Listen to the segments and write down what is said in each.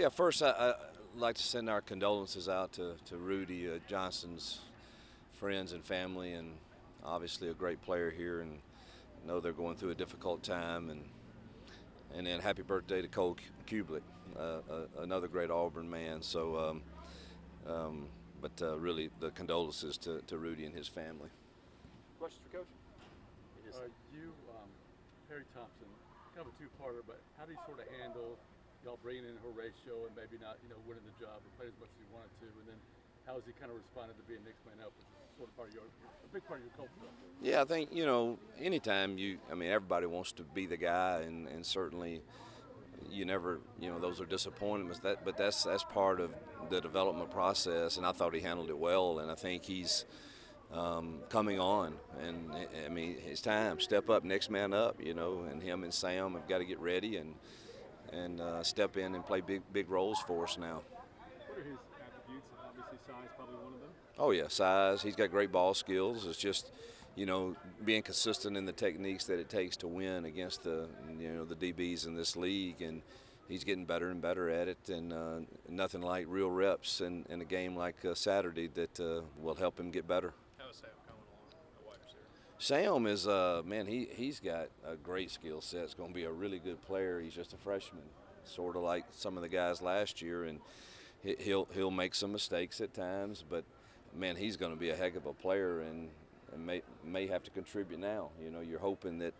Yeah, first I'd like to send our condolences out to Rudy Johnson's friends and family, and obviously a great player here, and know they're going through a difficult time. And then happy birthday to Cole Kublik, another great Auburn man. But really the condolences to Rudy and his family. Questions for Coach? You, Perry Thompson, kind of a two-parter, but how do you sort of handle y'all bringing in Horatio and maybe not, winning the job or playing as much as you wanted to, and then how has he kind of responded to being next man up, which is sort of part of a big part of your culture? Yeah, I think anytime everybody wants to be the guy, and certainly you never, those are disappointments. But that's part of the development process, and I thought he handled it well, and I think he's coming on, and I mean it's time. Step up, next man up, and him and Sam have got to get ready and step in and play big roles for us now. What are his attributes? Obviously, size probably one of them. Oh yeah, size. He's got great ball skills. It's just being consistent in the techniques that it takes to win against the DBs in this league, and he's getting better and better at it, and nothing like real reps in a game like Saturday that will help him get better. How's Sam coming along, a wide receiver? Sam is he's got a great skill set. He's going to be a really good player. He's just a freshman, sort of like some of the guys last year, and he'll make some mistakes at times, but man, he's going to be a heck of a player, and may have to contribute now. You're hoping that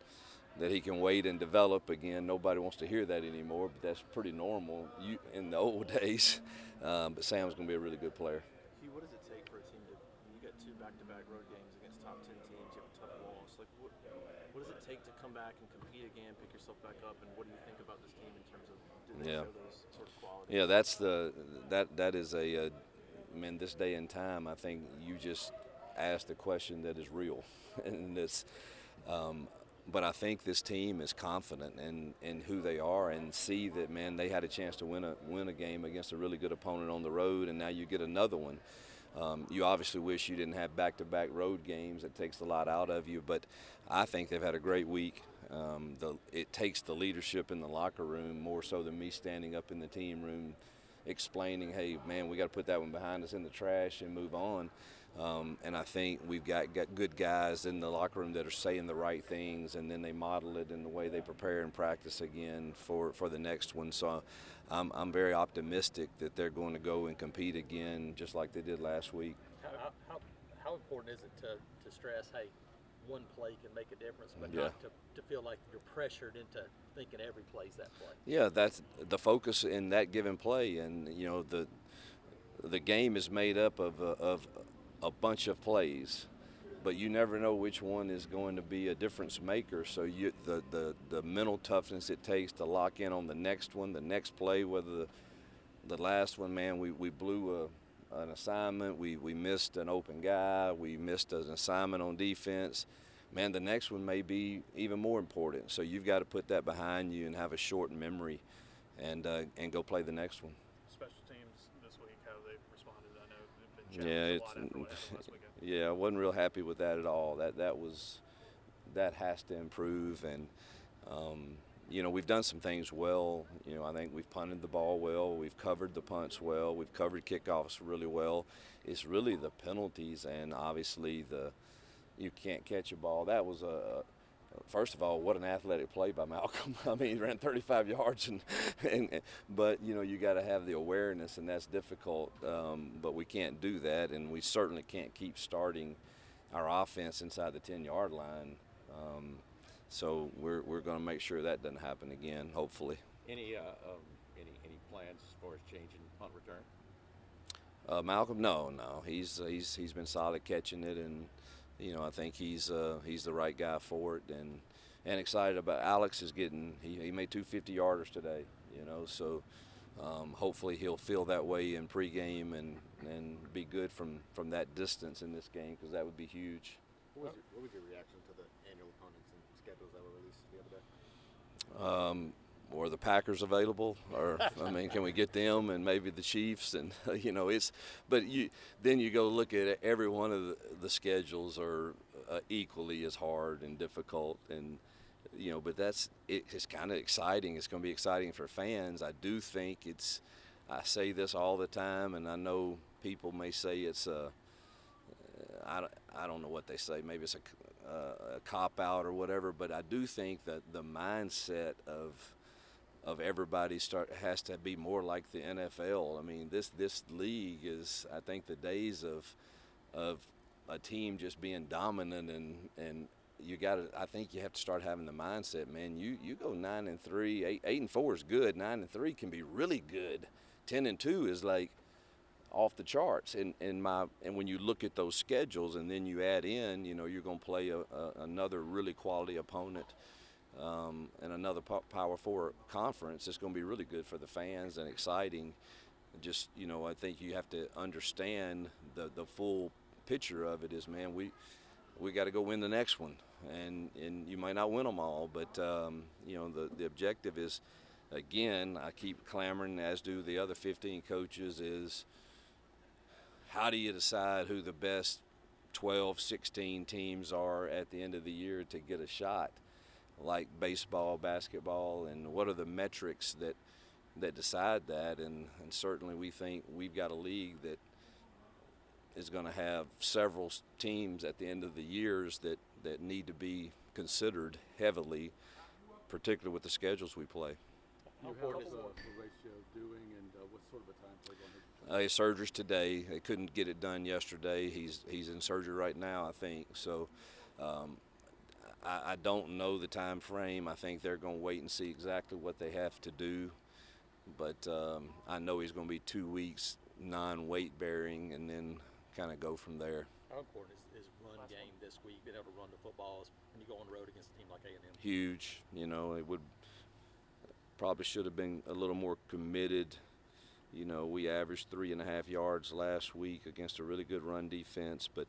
he can wait and develop again. Nobody wants to hear that anymore, but that's pretty normal in the old days. But Sam's going to be a really good player. Hugh, what does it take for a team you got 2 back-to-back road games against top 10 teams, you have a tough loss. Like, what does it take to come back and compete again, pick yourself back up, and what do you think about this team in terms of do they show those sort of qualities? Yeah, that is this day and time, I think you just asked a question that is real, and but I think this team is confident in who they are, and see that, man, they had a chance to win a game against a really good opponent on the road, and now you get another one. You obviously wish you didn't have back-to-back road games. It takes a lot out of you, but I think they've had a great week. It takes the leadership in the locker room more so than me standing up in the team room explaining, hey, man, we got to put that one behind us in the trash and move on. And I think we've got good guys in the locker room that are saying the right things, and then they model it in the way they prepare and practice again for the next one. So I'm very optimistic that they're going to go and compete again just like they did last week. How important is it to stress, hey, one play can make a difference, but Yeah. not to feel like you're pressured into thinking every play's that play? Yeah, that's the focus in that given play, and the game is made up of a bunch of plays, but you never know which one is going to be a difference maker. So the mental toughness it takes to lock in on the next one, the next play, whether the last one, man, we blew an assignment, we missed an open guy, we missed an assignment on defense. Man, the next one may be even more important. So you've got to put that behind you and have a short memory, and go play the next one. Special teams this week, how they've responded. I know they've been challenged a lot after last weekend. Yeah, I wasn't real happy with that at all. That has to improve, and we've done some things well. I think we've punted the ball well, we've covered the punts well, we've covered kickoffs really well. It's really the penalties, and obviously you can't catch a ball. That was first of all, what an athletic play by Malcolm. I mean, he ran 35 yards, but you got to have the awareness, and that's difficult. But we can't do that, and we certainly can't keep starting our offense inside the 10-yard line. So we're going to make sure that doesn't happen again, hopefully. Any plans as far as changing punt return? Malcolm, no. He's been solid catching it, and I think he's the right guy for it, and excited about Alex is getting. He made 2 50-yarders today, so hopefully he'll feel that way in pregame and be good from that distance in this game, because that would be huge. What was your reaction to the annual opponents and schedules that were released the other day? Or the Packers available, or can we get them and maybe the Chiefs, and but then you go look at it, every one of the schedules are equally as hard and difficult, and but it's kind of exciting. It's going to be exciting for fans. I do think it's I say this all the time, and I know people may say it's I don't know what they say. Maybe it's a cop out or whatever. But I do think that the mindset of everybody has to be more like the NFL. I mean, this league is, I think, the days of a team just being dominant and you got to. I think you have to start having the mindset, man. You go 9-3, 8-4 is good. 9-3 can be really good. 10-2 is like off the charts. And when you look at those schedules and then you add in, you're going to play another really quality opponent and another Power 4 conference. It's going to be really good for the fans and exciting. Just, I think you have to understand the full picture of it is, man, we got to go win the next one. And you might not win them all, but, the objective is, again, I keep clamoring, as do the other 15 coaches, is how do you decide who the best 12, 16 teams are at the end of the year to get a shot, like baseball, basketball, and what are the metrics that decide that? And certainly we think we've got a league that is going to have several teams at the end of the years that need to be considered heavily, particularly with the schedules we play. How important is Horatio doing, and what sort of a time frame on his? His surgery's today. They couldn't get it done yesterday. He's in surgery right now, I think. So I don't know the time frame. I think they're going to wait and see exactly what they have to do. But I know he's going to be 2 weeks non-weight bearing, and then kind of go from there. How important is run game this week, being able to run the footballs when you go on the road against a team like A&M? Huge. It would probably should have been a little more committed. We averaged 3.5 yards last week against a really good run defense, but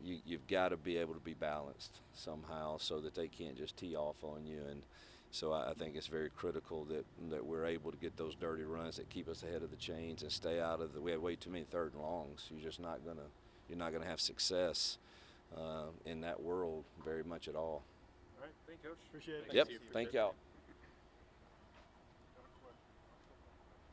you've got to be able to be balanced somehow so that they can't just tee off on you. And so I think it's very critical that we're able to get those dirty runs that keep us ahead of the chains and stay out of we have way too many third and longs. You're just not gonna have success in that world very much at all. All right, thank you, Coach. Appreciate it. Yep. Thank y'all.